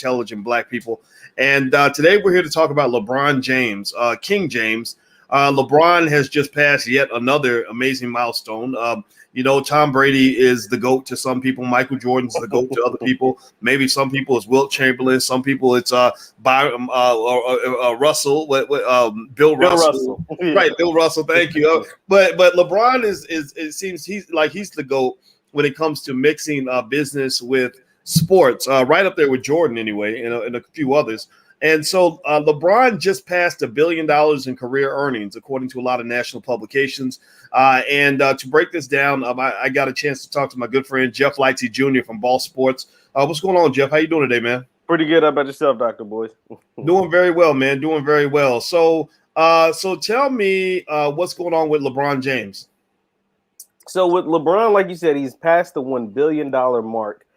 intelligent black people. And today we're here to talk about LeBron James, King James. LeBron has just passed yet another amazing milestone. Tom Brady is the GOAT to some people. Michael Jordan's the GOAT to other people. Maybe some people it's Wilt Chamberlain. Some people it's Russell, Bill Russell. Right, Bill Russell. Thank you. But LeBron is it seems he's the GOAT when it comes to mixing business with sports. Right up there with Jordan anyway, and a few others. And so LeBron just passed $1 billion in career earnings, according to a lot of national publications. And to break this down, I got a chance to talk to my good friend, Jeff Lightsy Jr. from Ball Sports. What's going on, Jeff? How you doing today, man? Pretty good. How about yourself, Dr. Boys? Doing very well, man. Doing very well. So tell me what's going on with LeBron James. So with LeBron, like you said, he's passed the $1 billion mark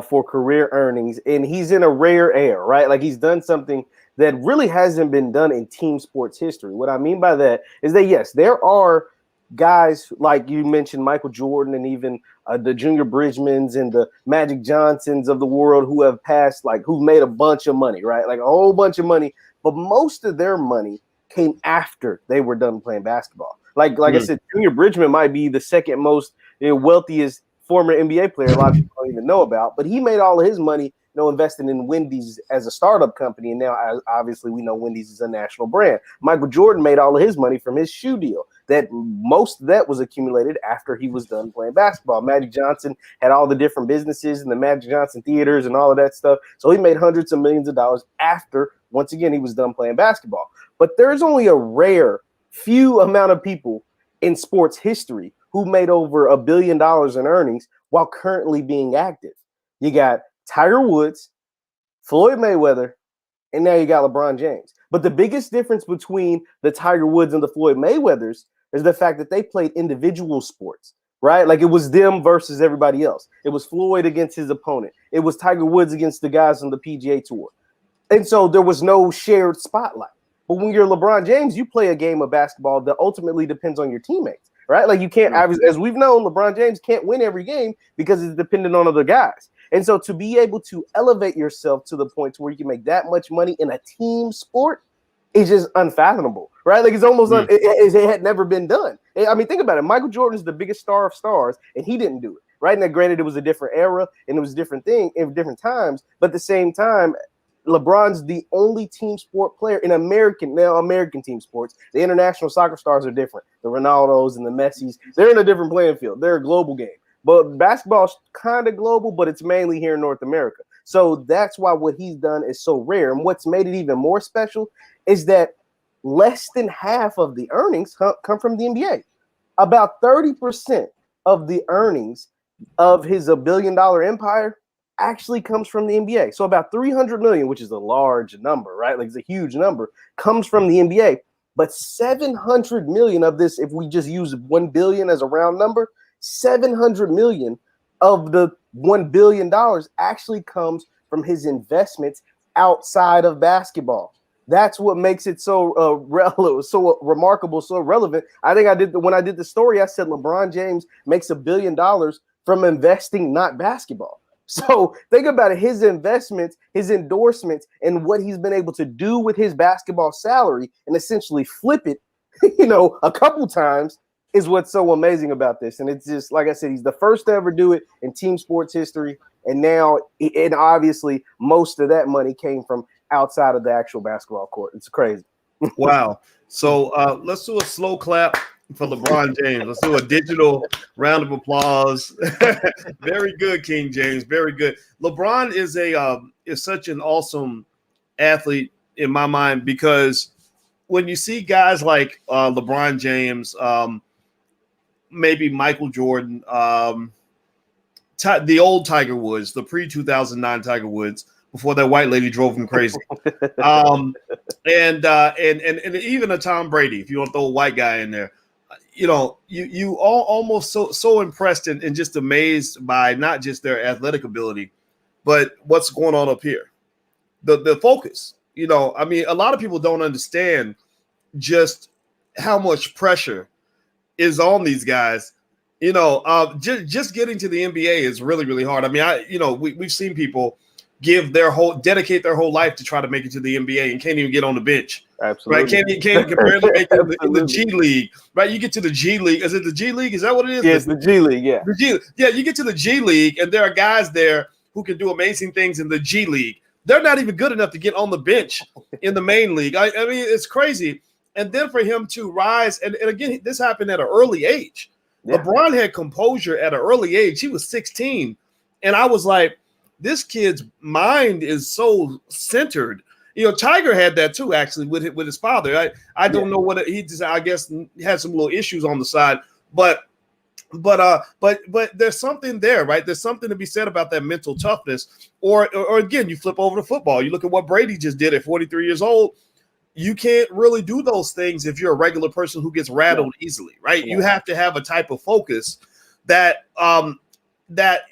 for career earnings, and he's in a rare air, right? Like he's done something that really hasn't been done in team sports history. What I mean by that is that, yes, there are guys like you mentioned, Michael Jordan, and even the Junior Bridgemans and the Magic Johnsons of the world who have passed, like who've made a bunch of money, right? Like a whole bunch of money, but most of their money came after they were done playing basketball. Like I said, Junior Bridgman might be the second most wealthiest former NBA player a lot of people don't even know about, but he made all of his money, investing in Wendy's as a startup company, and now obviously we know Wendy's is a national brand. Michael Jordan made all of his money from his shoe deal. That most of that was accumulated after he was done playing basketball. Magic Johnson had all the different businesses and the Magic Johnson theaters and all of that stuff, so he made hundreds of millions of dollars after, once again, he was done playing basketball. But there's only a rare few amount of people in sports history who made over $1 billion in earnings while currently being active. You got Tiger Woods, Floyd Mayweather, and now you got LeBron James. But the biggest difference between the Tiger Woods and the Floyd Mayweathers is the fact that they played individual sports, right? Like it was them versus everybody else. It was Floyd against his opponent. It was Tiger Woods against the guys on the PGA Tour. And so there was no shared spotlight. But when you're LeBron James, you play a game of basketball that ultimately depends on your teammates. Right? Like you can't, as we've known, LeBron James can't win every game because it's dependent on other guys. And so to be able to elevate yourself to the point to where you can make that much money in a team sport is just unfathomable, right? Like it's almost, it had never been done. I mean, think about it. Michael Jordan's the biggest star of stars and he didn't do it, right? Now, granted, it was a different era and it was a different thing in different times, but at the same time, LeBron's the only team sport player in American team sports. The international soccer stars are different. The Ronaldos and the Messis, they're in a different playing field. They're a global game. But basketball's kind of global, but it's mainly here in North America. So that's why what he's done is so rare. And what's made it even more special is that less than half of the earnings come from the NBA. About 30% of the earnings of his $1 billion empire actually comes from the NBA. So about 300 million, which is a large number, right? Like it's a huge number, comes from the NBA. But 700 million of this, if we just use 1 billion as a round number, 700 million of the $1 billion actually comes from his investments outside of basketball. That's what makes it so so remarkable, so relevant. I think when I did the story, I said LeBron James makes $1 billion from investing, not basketball. So think about it, his investments, his endorsements, and what he's been able to do with his basketball salary and essentially flip it, a couple times is what's so amazing about this. And it's just, like I said, he's the first to ever do it in team sports history. And now, and obviously most of that money came from outside of the actual basketball court. It's crazy. Wow. So let's do a slow clap for LeBron James. Let's do a digital round of applause. Very good, King James. Very good. LeBron is such an awesome athlete in my mind, because when you see guys like LeBron James, maybe Michael Jordan, the old Tiger Woods, the pre-2009 Tiger Woods, before that white lady drove him crazy, and even a Tom Brady, if you want to throw a white guy in there. You all almost so impressed and just amazed by not just their athletic ability, but what's going on up here, the focus. I mean, a lot of people don't understand just how much pressure is on these guys. Just getting to the NBA is really, really hard. I mean, we've seen people dedicate their whole life to try to make it to the NBA and can't even get on the bench. Absolutely. Right? Can't barely make it in the G League. Right? You get to the G League. Is it the G League? Is that what it is? Yes, the G League. Yeah. Yeah, you get to the G League, and there are guys there who can do amazing things in the G League. They're not even good enough to get on the bench in the main league. I mean, it's crazy. And then for him to rise, and again, this happened at an early age. Yeah. LeBron had composure at an early age. He was 16. And I was like, this kid's mind is so centered. You know, Tiger had that too, actually, with his father. I don't know what he just, I guess, had some little issues on the side, but there's something there, right? There's something to be said about that mental toughness. Or again, you flip over to football. You look at what Brady just did at 43 years old. You can't really do those things if you're a regular person who gets rattled easily, right? Yeah. You have to have a type of focus that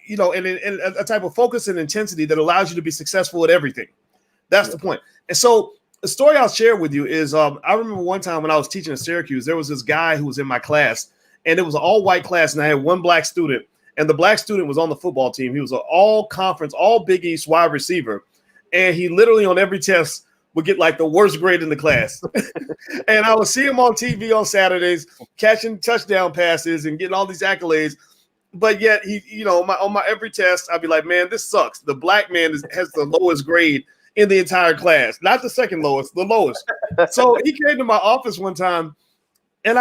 you know, and a type of focus and intensity that allows you to be successful at everything. That's the point. And so the story I'll share with you is I remember one time when I was teaching at Syracuse, there was this guy who was in my class, and it was an all-white class, and I had one black student, and the black student was on the football team. He was an all-conference, all Big East wide receiver, and he literally on every test would get like the worst grade in the class. And I would see him on TV on Saturdays, catching touchdown passes and getting all these accolades. But yet he, you know, on my every test, I'd be like, man, this sucks. The black man has the lowest grade in the entire class, not the second lowest, the lowest. So he came to my office one time, and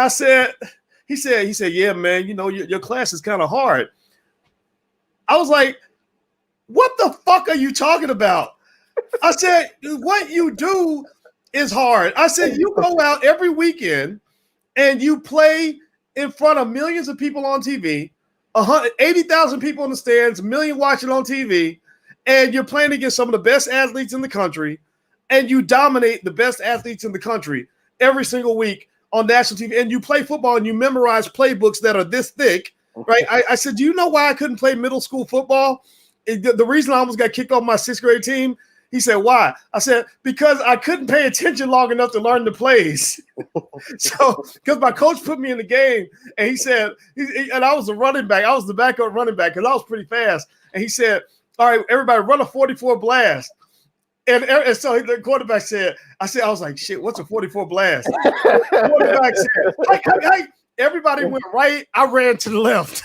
he said, yeah, man, you know, your class is kind of hard. I was like, what the fuck are you talking about? I said, what you do is hard. I said, you go out every weekend and you play in front of millions of people on TV, 80,000 people in the stands, a million watching on TV, and you're playing against some of the best athletes in the country, and you dominate the best athletes in the country every single week on national TV, and you play football and you memorize playbooks that are this thick, right? I said, do you know why I couldn't play middle school football? The reason I almost got kicked off my sixth grade team. He said, why? I said, because I couldn't pay attention long enough to learn the plays. So, because my coach put me in the game, and he said, and I was the running back. I was the backup running back because I was pretty fast. And he said, all right, everybody run a 44 blast. And so the quarterback said, I was like, shit, what's a 44 blast? The quarterback said, hey, everybody went right. I ran to the left.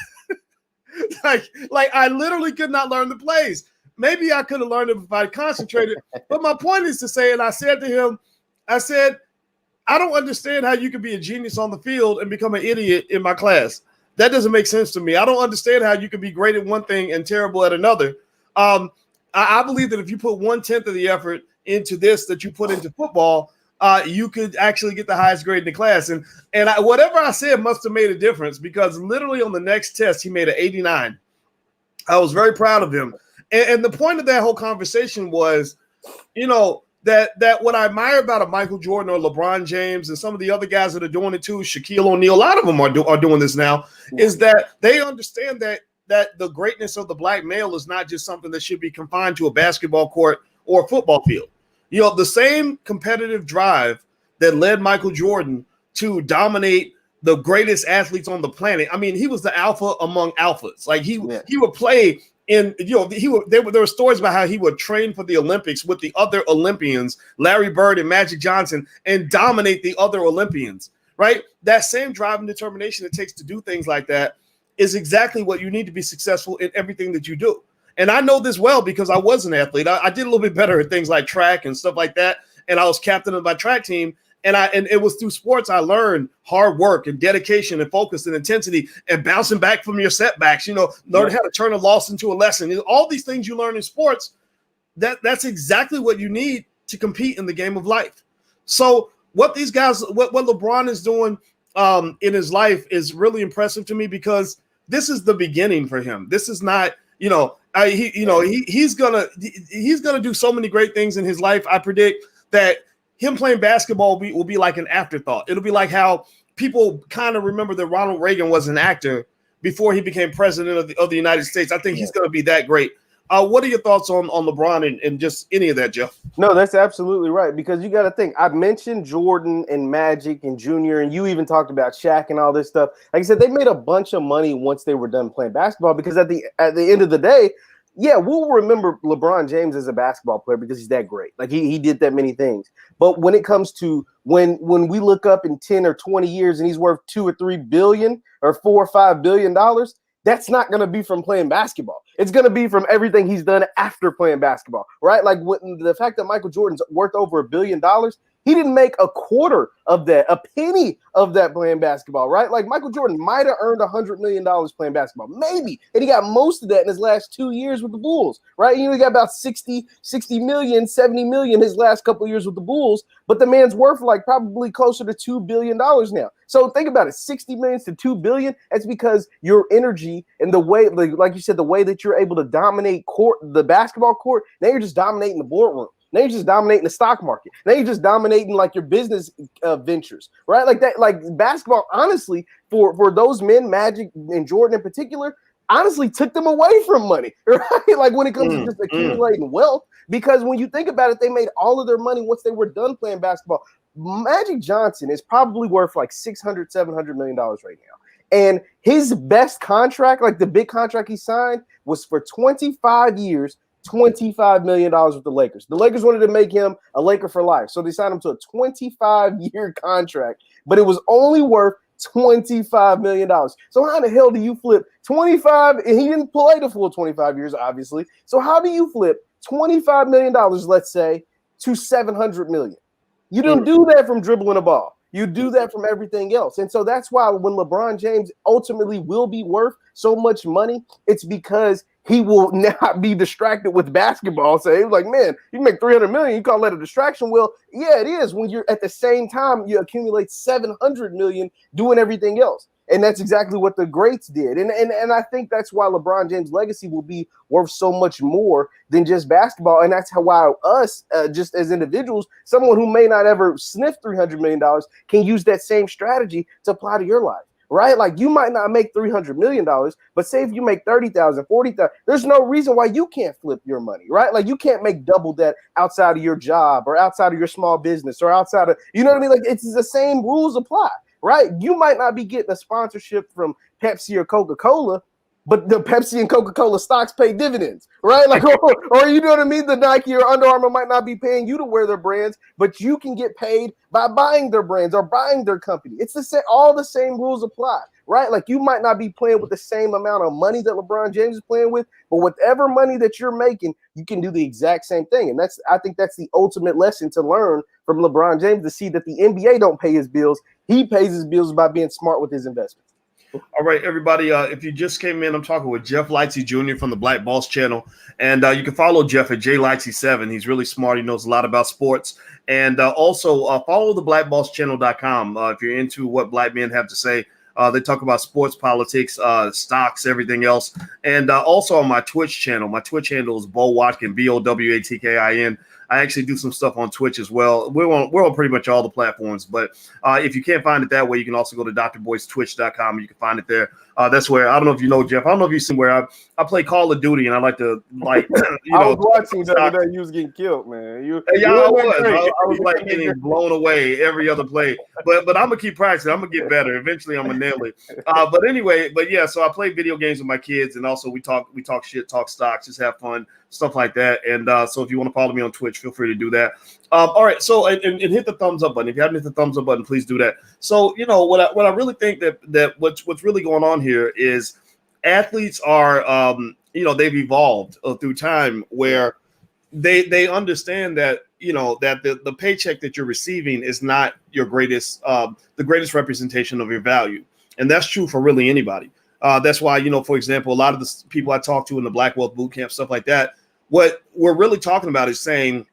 like I literally could not learn the plays. Maybe I could have learned it if I concentrated. But my point is to say, and I said to him, I don't understand how you can be a genius on the field and become an idiot in my class. That doesn't make sense to me. I don't understand how you can be great at one thing and terrible at another. I believe that if you put 1/10 of the effort into this that you put into football, you could actually get the highest grade in the class. And whatever I said must have made a difference, because literally on the next test, he made an 89. I was very proud of him. And the point of that whole conversation was, you know, that what I admire about a Michael Jordan or LeBron James and some of the other guys that are doing it too, Shaquille O'Neal, a lot of them are doing this now, is that they understand that the greatness of the black male is not just something that should be confined to a basketball court or a football field. You know, the same competitive drive that led Michael Jordan to dominate the greatest athletes on the planet. I mean, he was the alpha among alphas. Like he would play in, you know, there were stories about how he would train for the Olympics with the other Olympians, Larry Bird and Magic Johnson, and dominate the other Olympians, right? That same drive and determination it takes to do things like that is exactly what you need to be successful in everything that you do. And I know this well because I was an athlete. I did a little bit better at things like track and stuff like that. And I was captain of my track team. And it was through sports I learned hard work and dedication and focus and intensity and bouncing back from your setbacks, you know, learn how to turn a loss into a lesson. All these things you learn in sports, that's exactly what you need to compete in the game of life. So what these guys, what LeBron is doing in his life is really impressive to me, because this is the beginning for him. This is not, you know, he's gonna do so many great things in his life. I predict that him playing basketball will be like an afterthought. It'll be like how people kind of remember that Ronald Reagan was an actor before he became president of the United States. I think he's going to be that great. What are your thoughts on LeBron and just any of that, Jeff? No, that's absolutely right, because you got to think. I mentioned Jordan and Magic and Junior, and you even talked about Shaq and all this stuff. Like I said, they made a bunch of money once they were done playing basketball, because at the end of the day, yeah, we'll remember LeBron James as a basketball player because he's that great. Like he did that many things. But when it comes to when we look up in 10 or 20 years and he's worth 2 or 3 billion or 4 or 5 billion dollars, that's not going to be from playing basketball. It's going to be from everything he's done after playing basketball, right? Like the fact that Michael Jordan's worth over $1 billion, he didn't make a quarter of that, a penny of that playing basketball, right? Like Michael Jordan might have earned $100 million playing basketball, maybe. And he got most of that in his last 2 years with the Bulls, right? He got about 60 million, 70 million his last couple of years with the Bulls, but the man's worth like probably closer to $2 billion now. So think about it, 60 million to 2 billion. That's because your energy and the way, like you said, the way that you're able to dominate the basketball court, now you're just dominating the boardroom. Now you're just dominating the stock market. Now you're just dominating like your business ventures, right? Like that, like basketball, honestly, for those men, Magic and Jordan in particular, honestly took them away from money, right? Like when it comes to just accumulating wealth, because when you think about it, they made all of their money once they were done playing basketball. Magic Johnson is probably worth like $600, $700 million right now. And his best contract, like the big contract he signed, was for 25 years, $25 million with the Lakers. The Lakers wanted to make him a Laker for life. So they signed him to a 25-year contract, but it was only worth $25 million. So how in the hell do you flip 25? And he didn't play the full 25 years, obviously. So how do you flip $25 million, let's say, to $700 million? You don't do that from dribbling a ball. You do that from everything else. And so that's why when LeBron James ultimately will be worth so much money, it's because he will not be distracted with basketball. So he's like, man, you make $300 million, you call that a distraction? Well, yeah, it is when you're at the same time, you accumulate $700 million doing everything else. And that's exactly what the greats did. And I think that's why LeBron James' legacy will be worth so much more than just basketball. And that's why us, just as individuals, someone who may not ever sniff $300 million can use that same strategy to apply to your life. Right? Like you might not make $300 million, but say if you make 30,000, 40,000, there's no reason why you can't flip your money, right? Like you can't make double that outside of your job or outside of your small business or outside of, you know what I mean? Like it's the same rules apply, right? You might not be getting a sponsorship from Pepsi or Coca-Cola, but the Pepsi and Coca-Cola stocks pay dividends, right? Like, or you know what I mean? The Nike or Under Armour might not be paying you to wear their brands, but you can get paid by buying their brands or buying their company. It's the same, all the same rules apply, right? Like you might not be playing with the same amount of money that LeBron James is playing with, but whatever money that you're making, you can do the exact same thing. And I think that's the ultimate lesson to learn from LeBron James, to see that the NBA don't pay his bills. He pays his bills by being smart with his investments. All right, everybody. If you just came in, I'm talking with Jeff Lightsy Jr. from the Black Boss Channel. And you can follow Jeff at JLightsy7. He's really smart. He knows a lot about sports. And also follow the blackbosschannel.com if you're into what black men have to say. They talk about sports, politics, stocks, everything else. And also on my Twitch channel. My Twitch handle is Bo Watkin, BOWATKIN. I actually do some stuff on Twitch as well. We're on pretty much all the platforms. But if you can't find it that way, you can also go to drboystwitch.com. You can find it there. That's where, I don't know if you know, Jeff. I don't know if you've seen where I play Call of Duty, and I like to, like, you I was watching the other day. You was getting killed, man. I was like getting blown away every other play. But I'm going to keep practicing. I'm going to get better. Eventually, I'm going to nail it. But anyway, yeah, so I play video games with my kids, and also we talk shit, talk stocks, just have fun, stuff like that. And so if you want to follow me on Twitch, feel free to do that. All right, so and hit the thumbs up button. If you haven't hit the thumbs up button, please do that. So what I really think that what's really going on here is athletes are they've evolved through time, where they understand that that the paycheck that you're receiving is not your greatest the greatest representation of your value, and that's true for really anybody. That's why, for example, a lot of the people I talk to in the Black Wealth Bootcamp, stuff like that, what we're really talking about is saying,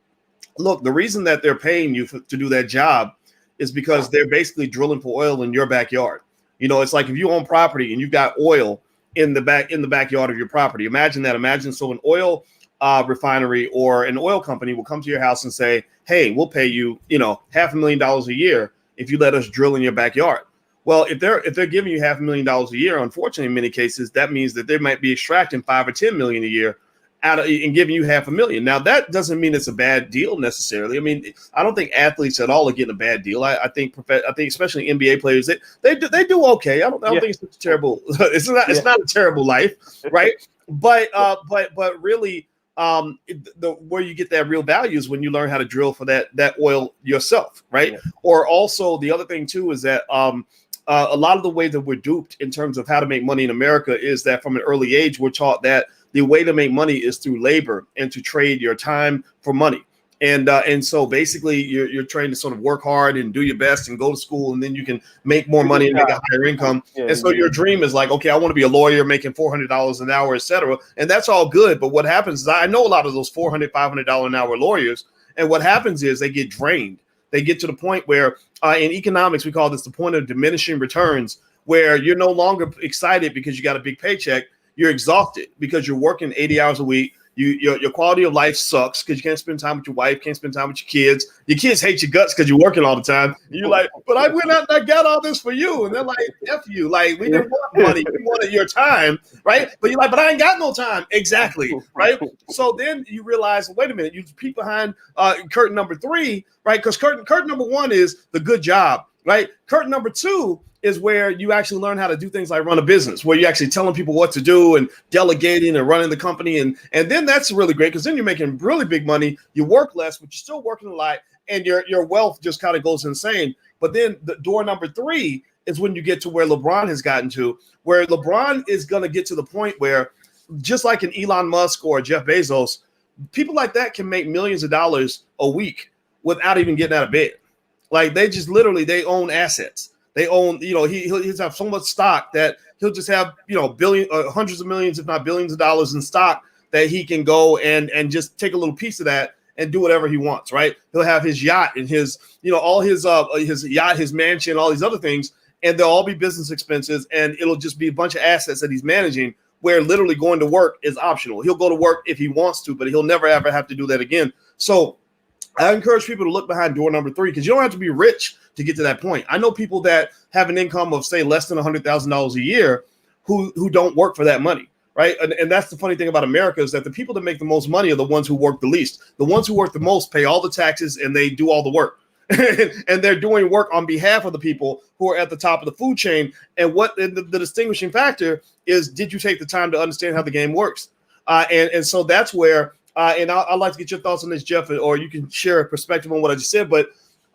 look, the reason that they're paying you to do that job is because they're basically drilling for oil in your backyard. It's like if you own property and you've got oil in the backyard of your property. Imagine that. So an oil refinery or an oil company will come to your house and say, hey, we'll pay you, $500,000 a year if you let us drill in your backyard. Well, if they're giving you $500,000 a year, unfortunately, in many cases, that means that they might be extracting $5 or $10 million a year out of and giving you $500,000. Now, that doesn't mean it's a bad deal necessarily. I mean, I don't think athletes at all are getting a bad deal. I think especially NBA players, they do okay. I don't think it's terrible. It's not a terrible life, right? But really, where you get that real value is when you learn how to drill for that oil yourself, right? Yeah. Or also the other thing too is that a lot of the way that we're duped in terms of how to make money in America is that from an early age we're taught that the way to make money is through labor and to trade your time for money. And so basically you're trained to sort of work hard and do your best and go to school, and then you can make more money and make a higher income. Yeah, and so your dream is like, okay, I want to be a lawyer making $400 an hour, etc. And that's all good. But what happens is I know a lot of those $400, $500 an hour lawyers. And what happens is they get drained. They get to the point where in economics, we call this the point of diminishing returns, where you're no longer excited because you got a big paycheck. You're exhausted because you're working 80 hours a week. Your quality of life sucks because you can't spend time with your wife, can't spend time with your kids. Your kids hate your guts because you're working all the time. And you're like, but I went out and I got all this for you. And they're like, F you. Like, we didn't want money. We wanted your time, right? But you're like, but I ain't got no time. Exactly, right? So then you realize, wait a minute, you peek behind curtain number 3, right? Because curtain number 1 is the good job, right? Curtain number 2 is where you actually learn how to do things like run a business, where you're actually telling people what to do and delegating and running the company. And then that's really great because then you're making really big money. You work less, but you're still working a lot, and your wealth just kind of goes insane. But then the door number 3 is when you get to where LeBron has gotten to, where LeBron is going to get to the point where, just like an Elon Musk or Jeff Bezos, people like that can make millions of dollars a week without even getting out of bed. Like they just literally, they own assets. They own, he'll have so much stock that he'll just have, hundreds of millions, if not billions of dollars in stock that he can go and just take a little piece of that and do whatever he wants, right? He'll have his yacht and his yacht, his mansion, all these other things, and they'll all be business expenses, and it'll just be a bunch of assets that he's managing where literally going to work is optional. He'll go to work if he wants to, but he'll never, ever have to do that again. So I encourage people to look behind door number 3 because you don't have to be rich to get to that point. I know people that have an income of, say, less than $100,000 a year who don't work for that money, right? And that's the funny thing about America is that the people that make the most money are the ones who work the least. The ones who work the most pay all the taxes and they do all the work. And they're doing work on behalf of the people who are at the top of the food chain. And what the distinguishing factor is, did you take the time to understand how the game works? And so that's where and I'd like to get your thoughts on this, Jeff, or you can share a perspective on what I just said, but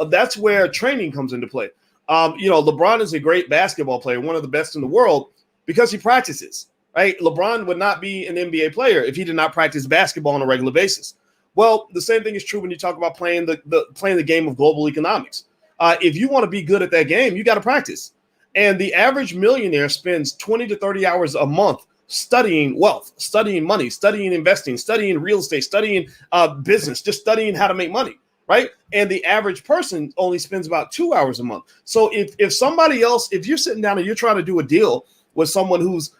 that's where training comes into play. LeBron is a great basketball player, one of the best in the world, because he practices, right? LeBron would not be an NBA player if he did not practice basketball on a regular basis. Well, the same thing is true when you talk about playing the game of global economics. If you want to be good at that game, you got to practice. And the average millionaire spends 20 to 30 hours a month studying wealth, studying money, studying investing, studying real estate, studying business, just studying how to make money, right? And the average person only spends about 2 hours a month. So if somebody else, if you're sitting down and you're trying to do a deal with someone who's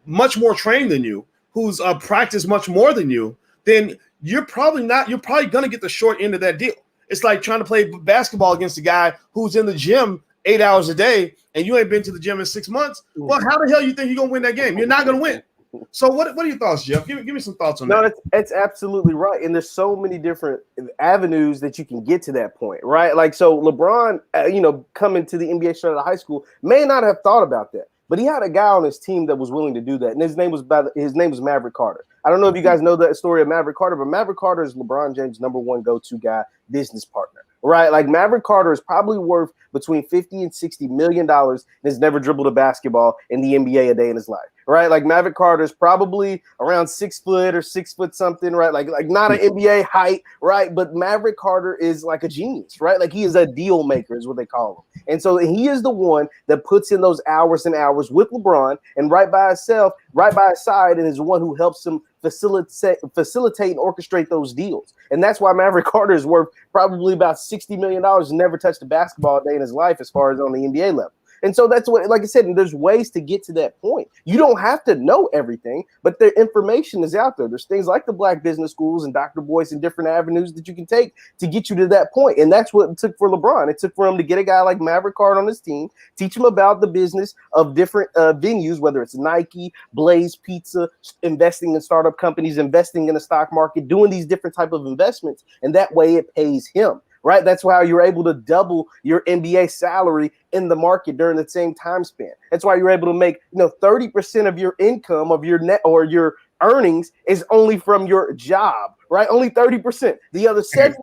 much more trained than you, who's practiced much more than you, then you're probably going to get the short end of that deal. It's like trying to play basketball against a guy who's in the gym 8 hours a day and you ain't been to the gym in 6 months. Well, how the hell you think you're going to win that game? You're not going to win. So what are your thoughts, Jeff? Give me some thoughts on that. No, it's absolutely right. And there's so many different avenues that you can get to that point, right? Like, so LeBron, coming to the NBA straight out of high school may not have thought about that, but he had a guy on his team that was willing to do that. And his name was Maverick Carter. I don't know if you guys know the story of Maverick Carter, but Maverick Carter is LeBron James' number 1 go-to guy, business partner, right? Like Maverick Carter is probably worth between $50 and $60 million and has never dribbled a basketball in the NBA a day in his life, right? Like Maverick Carter is probably around 6 foot or 6 foot something, right? Like not an NBA height, right? But Maverick Carter is like a genius, right? Like he is a deal maker is what they call him. And so he is the one that puts in those hours and hours with LeBron and right by his side, and is the one who helps him facilitate and orchestrate those deals. And that's why Maverick Carter is worth probably about $60 million and never touched a basketball a day in his life as far as on the NBA level. And so that's what, like I said, there's ways to get to that point. You don't have to know everything, but the information is out there. There's things like the Black business schools and Dr. Boyce and different avenues that you can take to get you to that point. And that's what it took for LeBron. It took for him to get a guy like Maverick Carter on his team, teach him about the business of different venues, whether it's Nike, Blaze Pizza, investing in startup companies, investing in the stock market, doing these different type of investments. And that way it pays him. Right. That's why you're able to double your NBA salary in the market during the same time span. That's why you're able to make, 30% of your income of your net or your earnings is only from your job, right? Only 30%. The other 70%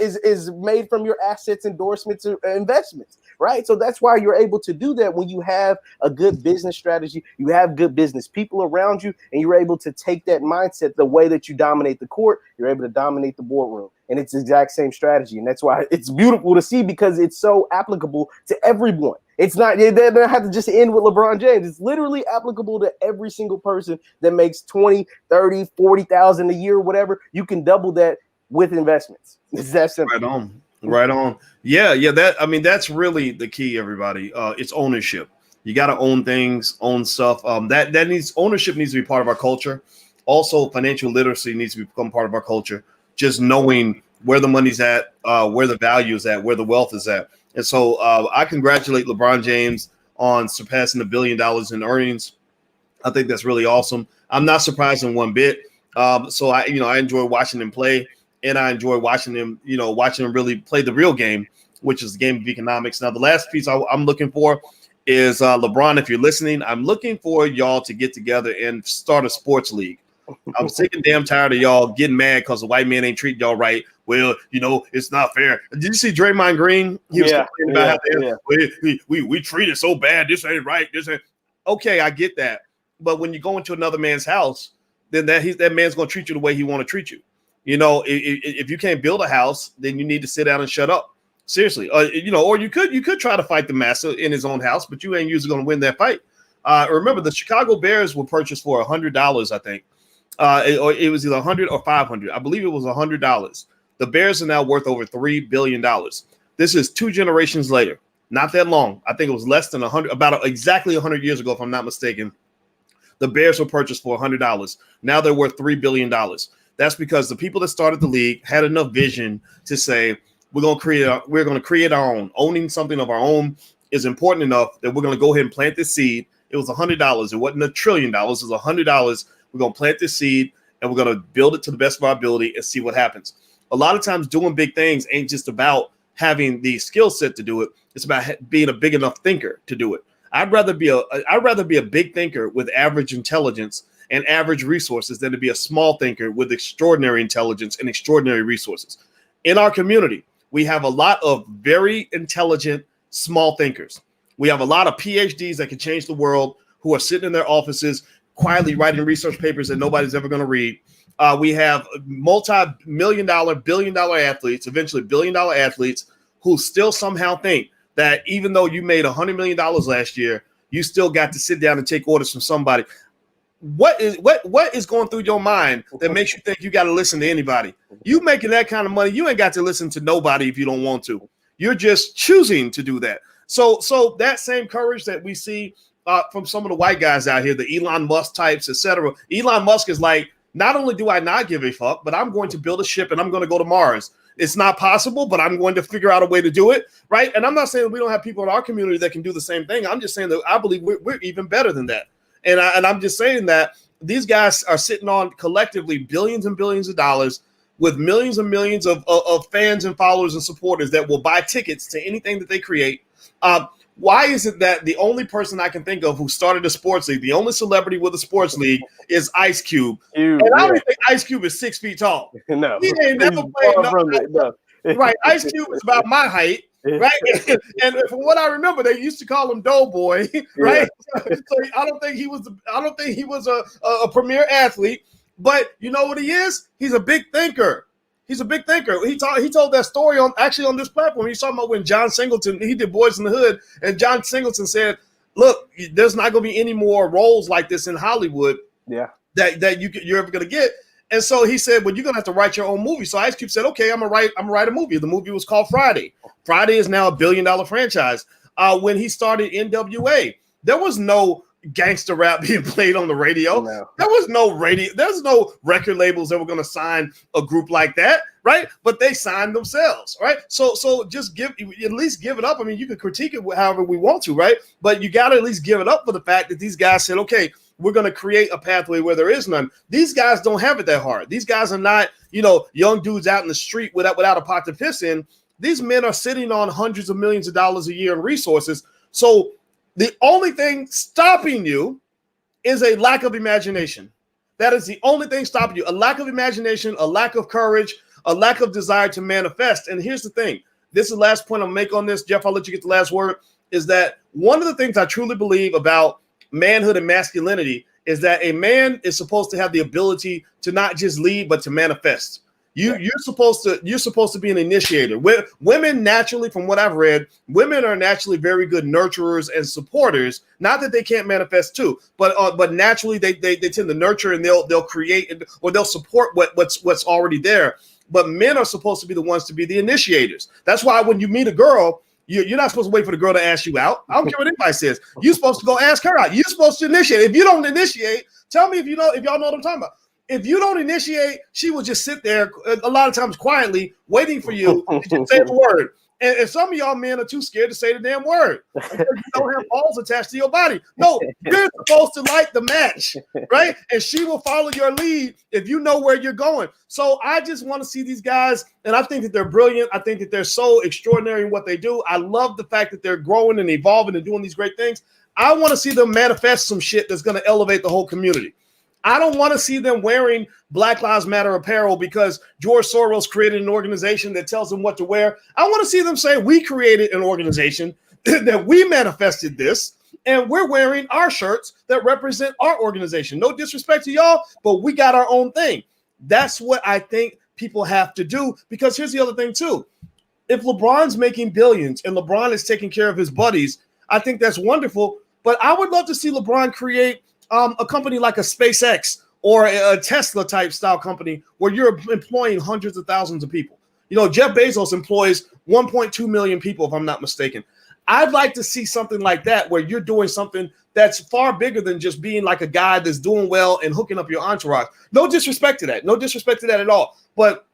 is made from your assets, endorsements, or investments, right? So that's why you're able to do that when you have a good business strategy, you have good business people around you, and you're able to take that mindset, the way that you dominate the court, you're able to dominate the boardroom. And it's the exact same strategy. And that's why it's beautiful to see, because it's so applicable to everyone. It's not, they don't have to just end with LeBron James. It's literally applicable to every single person that makes 20, 30, 40,000 a year, whatever. You can double that with investments. It's that simple. Right on. Right on. Yeah. That's really the key, everybody. It's ownership. You got to own things, own stuff. Ownership needs to be part of our culture. Also, financial literacy needs to become part of our culture. Just knowing where the money's at, where the value is at, where the wealth is at. And so I congratulate LeBron James on surpassing $1 billion in earnings. I think that's really awesome. I'm not surprised in one bit. So I enjoy watching him play, and I enjoy watching him really play the real game, which is the game of economics. Now, the last piece I'm looking for is LeBron. If you're listening, I'm looking for y'all to get together and start a sports league. I'm sick and damn tired of y'all getting mad because the white man ain't treating y'all right. Well, it's not fair. Did you see Draymond Green? He was complaining about how we treat it so bad. This ain't right. This ain't okay. I get that, but when you go into another man's house, then that man's gonna treat you the way he want to treat you. If you can't build a house, then you need to sit down and shut up. Seriously, or you could try to fight the master in his own house, but you ain't usually gonna win that fight. Remember, the Chicago Bears were purchased for $100, I think. It was either 100 or 500. I believe it was $100. The Bears are now worth over $3 billion. This is 2 generations later. Not that long. I think it was less than 100, about exactly 100 years ago, if I'm not mistaken. The Bears were purchased for $100. Now they're worth $3 billion. That's because the people that started the league had enough vision to say, we're going to create our own. Owning something of our own is important enough that we're going to go ahead and plant this seed. It was $100. It wasn't $1 trillion. It was $100. We're going to plant this seed, and we're going to build it to the best of our ability and see what happens. A lot of times doing big things ain't just about having the skill set to do it. It's about being a big enough thinker to do it. I'd rather be a big thinker with average intelligence and average resources than to be a small thinker with extraordinary intelligence and extraordinary resources. In our community, we have a lot of very intelligent small thinkers. We have a lot of PhDs that can change the world who are sitting in their offices quietly writing research papers that nobody's ever going to read. We have multi-million-dollar, billion-dollar athletes, eventually billion-dollar athletes, who still somehow think that even though you made $100 million last year, you still got to sit down and take orders from somebody. What is going through your mind that makes you think you got to listen to anybody? You making that kind of money, you ain't got to listen to nobody if you don't want to. You're just choosing to do that. So that same courage that we see from some of the white guys out here, the Elon Musk types, etc. Elon Musk is like, not only do I not give a fuck, but I'm going to build a ship and I'm going to go to Mars. It's not possible, but I'm going to figure out a way to do it, right? And I'm not saying we don't have people in our community that can do the same thing. I'm just saying that I believe we're even better than that. And I'm just saying that these guys are sitting on collectively billions and billions of dollars with millions and millions of fans and followers and supporters that will buy tickets to anything that they create. Why is it that the only person I can think of who started a sports league, the only celebrity with a sports league, is Ice Cube? And I don't think Ice Cube is 6 feet tall. No, he ain't never played. No. Right, Ice Cube is about my height. Right, and from what I remember, they used to call him Doughboy. Right, so I don't think he was a premier athlete, but you know what he is? He's a big thinker. He's a big thinker. He told that story on this platform. He's talking about when John Singleton, he did Boys in the Hood, and John Singleton said, "Look, there's not going to be any more roles like this in Hollywood. That you're ever going to get." And so he said, "Well, you're going to have to write your own movie." So Ice Cube said, "Okay, I'm gonna write a movie." The movie was called Friday. Friday is now $1 billion franchise. When he started NWA, there was no gangster rap being played on the radio. No. There was no radio. There's no record labels that were going to sign a group like that, right? But they signed themselves, right? So just at least give it up. I mean, you can critique it however we want to, right? But you got to at least give it up for the fact that these guys said, "Okay, we're going to create a pathway where there is none." These guys don't have it that hard. These guys are not, young dudes out in the street without a pot to piss in. These men are sitting on hundreds of millions of dollars a year in resources. So the only thing stopping you is a lack of imagination. That is the only thing stopping you. A lack of imagination, a lack of courage, a lack of desire to manifest. And here's the thing. This is the last point I'll make on this. Jeff, I'll let you get the last word. Is that one of the things I truly believe about manhood and masculinity is that a man is supposed to have the ability to not just lead, but to manifest. You're supposed to be an initiator. Women naturally, from what I've read, women are naturally very good nurturers and supporters. Not that they can't manifest too, but naturally they tend to nurture and they'll create or they'll support what's already there. But men are supposed to be the ones to be the initiators. That's why when you meet a girl, you're not supposed to wait for the girl to ask you out. I don't care what anybody says. You're supposed to go ask her out. You're supposed to initiate. If you don't initiate, tell me if y'all know what I'm talking about. If you don't initiate, she will just sit there a lot of times quietly waiting for you to just say the word. And some of y'all men are too scared to say the damn word because you don't have balls attached to your body. No, you're supposed to light the match, right? And she will follow your lead if you know where you're going. So I just want to see these guys, and I think that they're brilliant. I think that they're so extraordinary in what they do. I love the fact that they're growing and evolving and doing these great things. I want to see them manifest some shit that's going to elevate the whole community. I don't want to see them wearing Black Lives Matter apparel because George Soros created an organization that tells them what to wear. I want to see them say we created an organization that we manifested this, and we're wearing our shirts that represent our organization. No disrespect to y'all, but we got our own thing. That's what I think people have to do, because here's the other thing too. If LeBron's making billions and LeBron is taking care of his buddies, I think that's wonderful. But I would love to see LeBron create a company like a SpaceX or a Tesla type style company where you're employing hundreds of thousands of people. You know, Jeff Bezos employs 1.2 million people, if I'm not mistaken. I'd like to see something like that where you're doing something that's far bigger than just being like a guy that's doing well and hooking up your entourage. No disrespect to that. No disrespect to that at all. But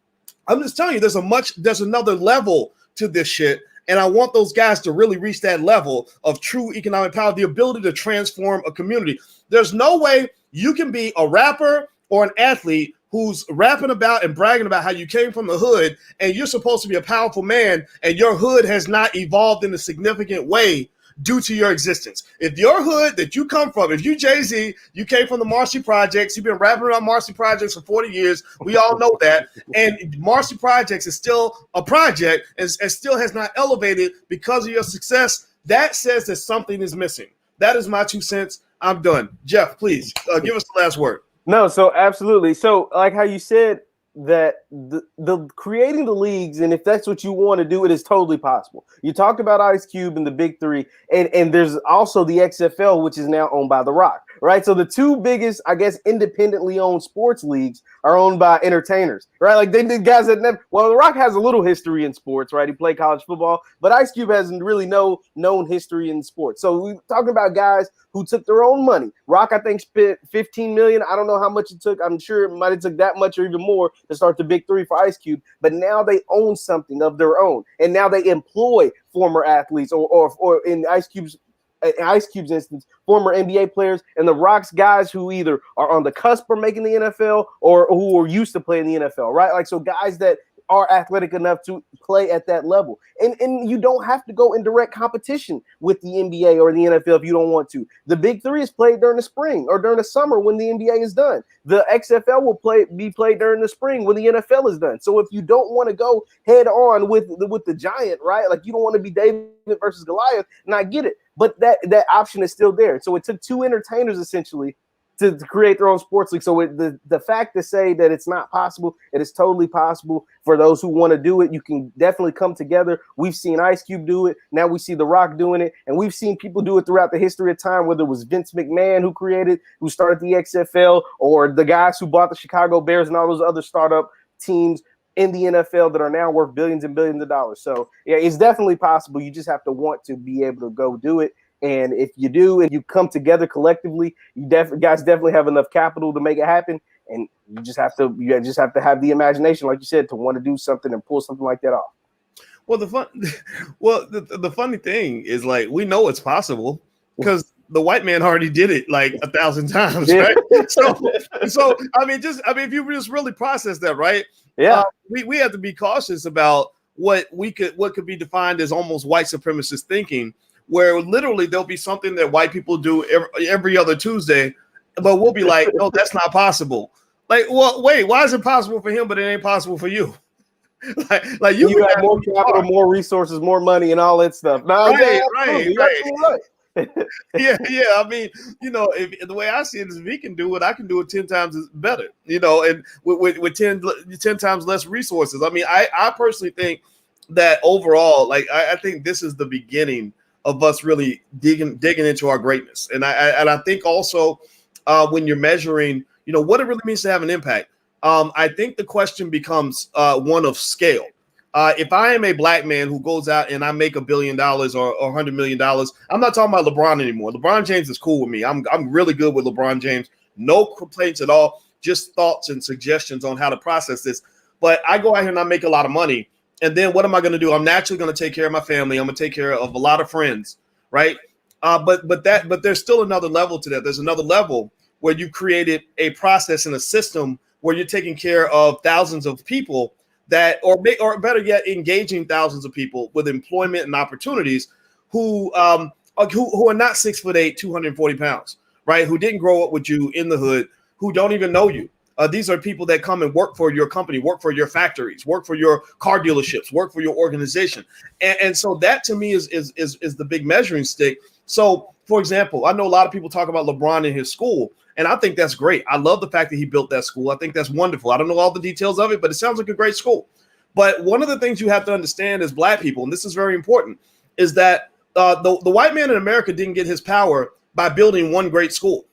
I'm just telling you, there's another level to this shit. And I want those guys to really reach that level of true economic power, the ability to transform a community. There's no way you can be a rapper or an athlete who's rapping about and bragging about how you came from the hood and you're supposed to be a powerful man and your hood has not evolved in a significant way due to your existence. If your hood that you come from, if you Jay-Z, you came from the Marcy Projects, you've been rapping around Marcy Projects for 40 years, we all know that, and Marcy Projects is still a project and still has not elevated because of your success, that says that something is missing. That is my 2 cents. I'm done. Jeff, please give us the last word. No, so absolutely. So like how you said that the creating the leagues, and if that's what you want to do, it is totally possible. You talked about Ice Cube and the Big Three, and there's also the XFL, which is now owned by The Rock, right? So the two biggest, I guess, independently owned sports leagues are owned by entertainers, right? Like they did guys that never. Well, The Rock has a little history in sports, right? He played college football, but Ice Cube hasn't really no known history in sports. So we're talking about guys who took their own money. Rock, I think, spent $15 million. I don't know how much it took. I'm sure it might have took that much or even more to start the Big Three for Ice Cube. But now they own something of their own, and now they employ former athletes, or in Ice Cube's instance, former NBA players, and The Rock's guys who either are on the cusp of making the NFL or who are used to playing the NFL, right? Like, so guys that are athletic enough to play at that level. And you don't have to go in direct competition with the NBA or the NFL if you don't want to. The Big Three is played during the spring or during the summer when the NBA is done. The XFL will be played during the spring when the NFL is done. So if you don't want to go head on with the giant, right? Like you don't want to be David versus Goliath, and I get it. But that option is still there. So it took two entertainers essentially to create their own sports league. So the fact to say that it's not possible, it is totally possible for those who want to do it. You can definitely come together. We've seen Ice Cube do it. Now we see The Rock doing it. And we've seen people do it throughout the history of time, whether it was Vince McMahon who started the XFL, or the guys who bought the Chicago Bears and all those other startup teams in the NFL that are now worth billions and billions of dollars. So yeah, it's definitely possible. You just have to want to be able to go do it. And if you do, and you come together collectively, guys definitely have enough capital to make it happen. And you just have to have the imagination, like you said, to want to do something and pull something like that off. Well, the funny thing is, like, we know it's possible because the white man already did it like 1,000 times, right? So I mean, if you just really process that, right? Yeah, we have to be cautious about what could be defined as almost white supremacist thinking, where literally there'll be something that white people do every other Tuesday, but we'll be like, no, that's not possible. Like, well, wait, why is it possible for him, but it ain't possible for you? like you have more capital, more resources, more money, and all that stuff. No, right. yeah. I mean, if the way I see it is, if he can do it, I can do it 10 times better. And with 10 times less resources. I mean, I personally think that overall, like, I think this is the beginning of us really digging into our greatness, and I think also when you're measuring, what it really means to have an impact. I think the question becomes one of scale. If I am a black man who goes out and I make $1 billion or $100 million, I'm not talking about LeBron anymore. LeBron James is cool with me. I'm really good with LeBron James. No complaints at all. Just thoughts and suggestions on how to process this. But I go out here and I make a lot of money. And then what am I going to do? I'm naturally going to take care of my family. I'm going to take care of a lot of friends, right? But there's still another level to that. There's another level where you created a process and a system where you're taking care of thousands of people or better yet, engaging thousands of people with employment and opportunities who are not 6'8", 240 pounds, right? Who didn't grow up with you in the hood, who don't even know you. These are people that come and work for your company, work for your factories, work for your car dealerships, work for your organization. And so that to me is the big measuring stick. So, for example, I know a lot of people talk about LeBron in his school, and I think that's great. I love the fact that he built that school. I think that's wonderful. I don't know all the details of it, but it sounds like a great school. But one of the things you have to understand as black people, and this is very important, is that the white man in America didn't get his power by building one great school.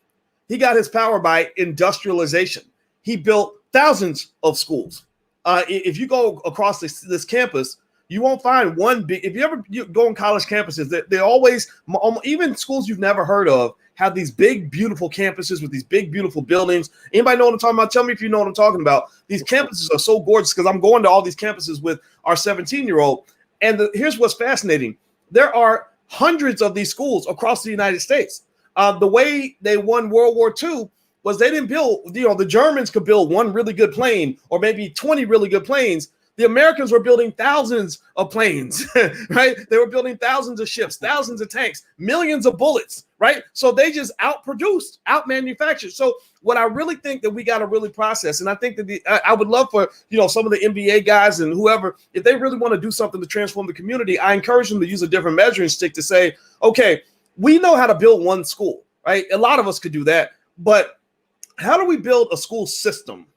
He got his power by industrialization. He built thousands of schools. If you go across this campus, you won't find one big. If you go on college campuses, they're always, even schools you've never heard of, have these big, beautiful campuses with these big, beautiful buildings. Anybody know what I'm talking about? Tell me if you know what I'm talking about. These campuses are so gorgeous because I'm going to all these campuses with our 17-year-old. And here's what's fascinating. There are hundreds of these schools across the United States. The way they won World War II was they didn't build, the Germans could build one really good plane or maybe 20 really good planes. The Americans were building thousands of planes, right? They were building thousands of ships, thousands of tanks, millions of bullets, right? So they just outproduced, outmanufactured. So what I really think that we got to really process, and I think that I would love for, some of the NBA guys and whoever, if they really want to do something to transform the community, I encourage them to use a different measuring stick to say, okay, we know how to build one school, right? A lot of us could do that, but how do we build a school system?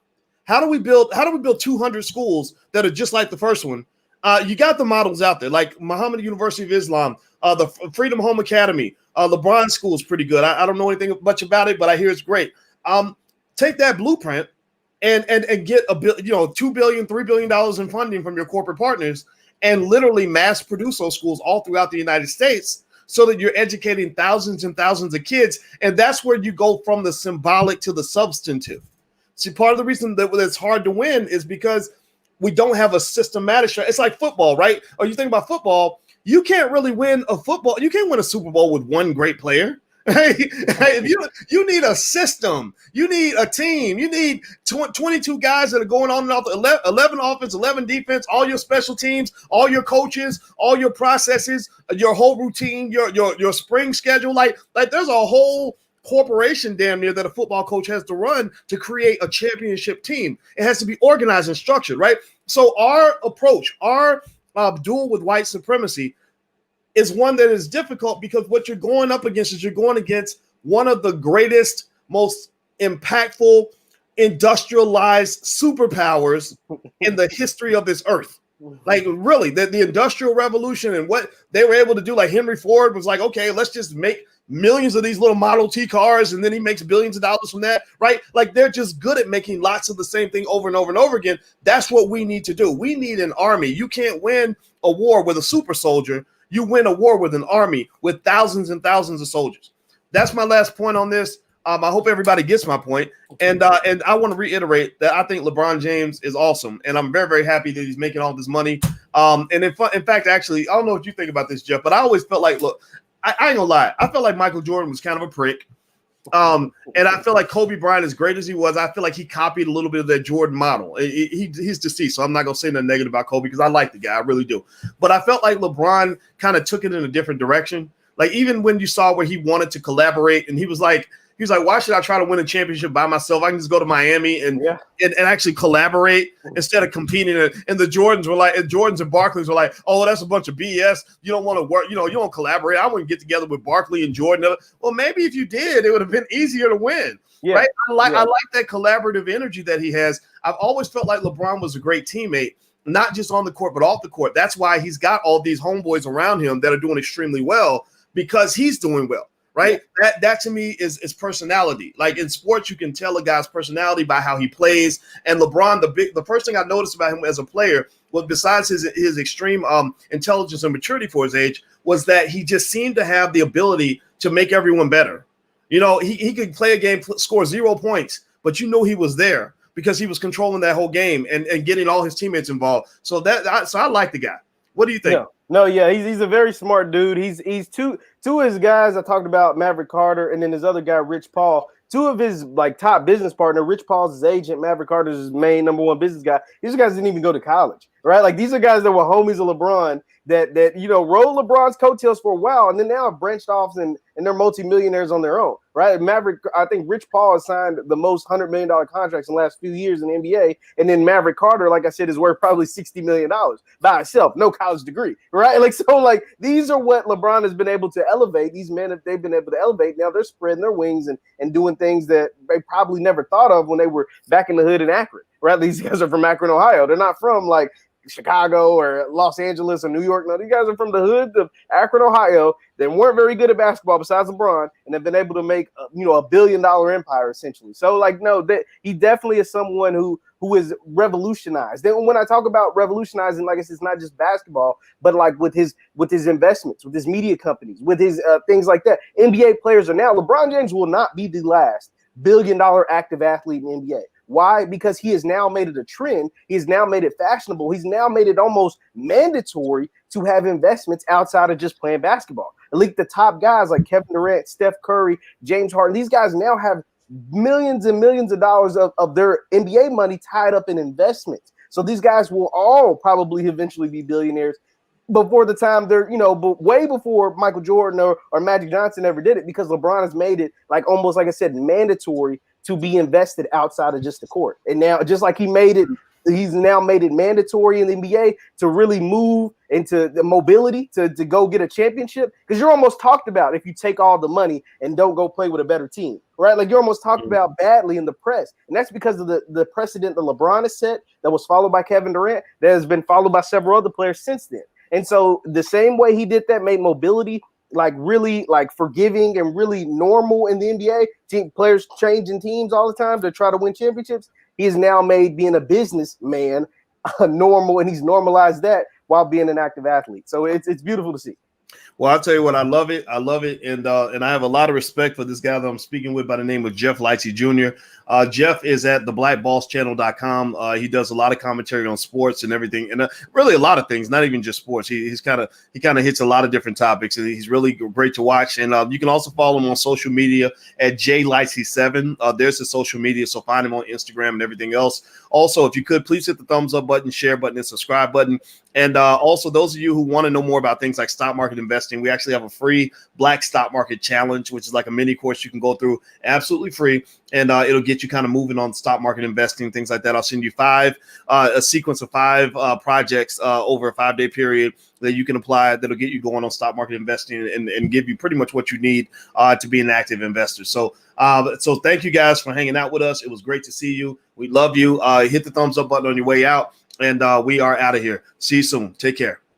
How do we build 200 schools that are just like the first one? You got the models out there, like Muhammad University of Islam, the Freedom Home Academy, LeBron School is pretty good. I don't know anything much about it, but I hear it's great. Take that blueprint and get $2 billion, $3 billion in funding from your corporate partners and literally mass produce those schools all throughout the United States so that you're educating thousands and thousands of kids. And that's where you go from the symbolic to the substantive. See, part of the reason that it's hard to win is because we don't have a systematic strategy. It's like football, right? Or you think about football, you can't really win a football. You can't win a Super Bowl with one great player. Right? You need a system. You need a team. You need 22 guys that are going on and off, 11 offense, 11 defense, all your special teams, all your coaches, all your processes, your whole routine, your spring schedule. Like there's a whole corporation damn near that a football coach has to run to create a championship team. It has to be organized and structured, right? So our approach, our duel with white supremacy is one that is difficult because what you're going up against is you're going against one of the greatest, most impactful, industrialized superpowers in the history of this earth. Like really, the Industrial Revolution and what they were able to do, like Henry Ford was like, okay, let's just make millions of these little Model T cars, and then he makes billions of dollars from that, right? Like they're just good at making lots of the same thing over and over and over again. That's what we need to do. We need an army. You can't win a war with a super soldier. You win a war with an army with thousands and thousands of soldiers. That's my last point on this. I hope everybody gets my point. And I want to reiterate that I think LeBron James is awesome. And I'm very, very happy that he's making all this money. And in fact, actually, I don't know what you think about this, Jeff, but I always felt like, look, I ain't gonna lie. I felt like Michael Jordan was kind of a prick. And I feel like Kobe Bryant, as great as he was, I feel like he copied a little bit of that Jordan model. He's deceased, so I'm not going to say nothing negative about Kobe because I like the guy. I really do. But I felt like LeBron kind of took it in a different direction. Like even when you saw where he wanted to collaborate and he was like, He's like, why should I try to win a championship by myself? I can just go to Miami and actually collaborate instead of competing. And the Jordans and Barkleys were like, oh, that's a bunch of BS. You don't want to work. You don't collaborate. I wouldn't get together with Barkley and Jordan. Well, maybe if you did, it would have been easier to win. Yeah. Right? I like that collaborative energy that he has. I've always felt like LeBron was a great teammate, not just on the court, but off the court. That's why he's got all these homeboys around him that are doing extremely well, because he's doing well. Right. Yeah. That to me is personality. Like in sports, you can tell a guy's personality by how he plays. And LeBron, the first thing I noticed about him as a player was, besides his extreme intelligence and maturity for his age, was that he just seemed to have the ability to make everyone better. He could play a game, score 0 points, but he was there because he was controlling that whole game and getting all his teammates involved. So I like the guy. What do you think? No, he's a very smart dude. He's two of his guys I talked about, Maverick Carter, and then his other guy, Rich Paul. Two of his top business partner, Rich Paul's his agent, Maverick Carter's his main number one business guy. These guys didn't even go to college, right? Like these are guys that were homies of LeBron that rode LeBron's coattails for a while, and then now have branched off and they're multimillionaires on their own, right? Maverick, I think Rich Paul has signed the most $100 million contracts in the last few years in the NBA, and then Maverick Carter, like I said, is worth probably $60 million by himself, no college degree, right? Like these are what LeBron has been able to elevate. These men, if they've been able to elevate, now they're spreading their wings and doing things that they probably never thought of when they were back in the hood in Akron, right? These guys are from Akron, Ohio. They're not from like Chicago or Los Angeles or New York. No, these guys are from the hood of Akron, Ohio. They weren't very good at basketball besides LeBron, and have been able to make a $1 billion empire essentially. So he definitely is someone who is revolutionized. Then when I talk about revolutionizing, like I said, it's not just basketball, but like with his investments, with his media companies, with his things like that. NBA players are now, LeBron James will not be the last $1 billion active athlete in the NBA. Why? Because he has now made it a trend. He has now made it fashionable. He's now made it almost mandatory to have investments outside of just playing basketball. Like the top guys like Kevin Durant, Steph Curry, James Harden, these guys now have millions and millions of dollars of their NBA money tied up in investments. So these guys will all probably eventually be billionaires before the time they're, but way before Michael Jordan or Magic Johnson ever did it, because LeBron has made it like almost, like I said, mandatory to be invested outside of just the court. And now, just like he's now made it mandatory in the NBA to really move into the mobility to go get a championship, because you're almost talked about if you take all the money and don't go play with a better team, right? Like you're almost talked about badly in the press. And that's because of the precedent that LeBron has set that was followed by Kevin Durant, that has been followed by several other players since then. And so the same way he did that, made mobility like really like forgiving and really normal in the NBA, players changing teams all the time to try to win championships. He has now made being a businessman normal, and he's normalized that while being an active athlete. So it's beautiful to see. Well, I'll tell you what, I love it. And I have a lot of respect for this guy that I'm speaking with by the name of Jeff Lightsy Jr. Jeff is at theblackballschannel.com. He does a lot of commentary on sports and everything, and really a lot of things, not even just sports. He kind of hits a lot of different topics, and he's really great to watch. And you can also follow him on social media at jlightsy7. There's his social media, so find him on Instagram and everything else. Also, if you could, please hit the thumbs up button, share button, and subscribe button. And also, those of you who want to know more about things like stock market investing, we actually have a free Black Stock Market Challenge, which is like a mini course you can go through absolutely free. And it'll get you kind of moving on stock market investing, things like that. I'll send you a sequence of 5 projects over a 5-day period that you can apply that'll get you going on stock market investing and give you pretty much what you need to be an active investor. So thank you guys for hanging out with us. It was great to see you. We love you. Hit the thumbs up button on your way out. And we are out of here. See you soon. Take care.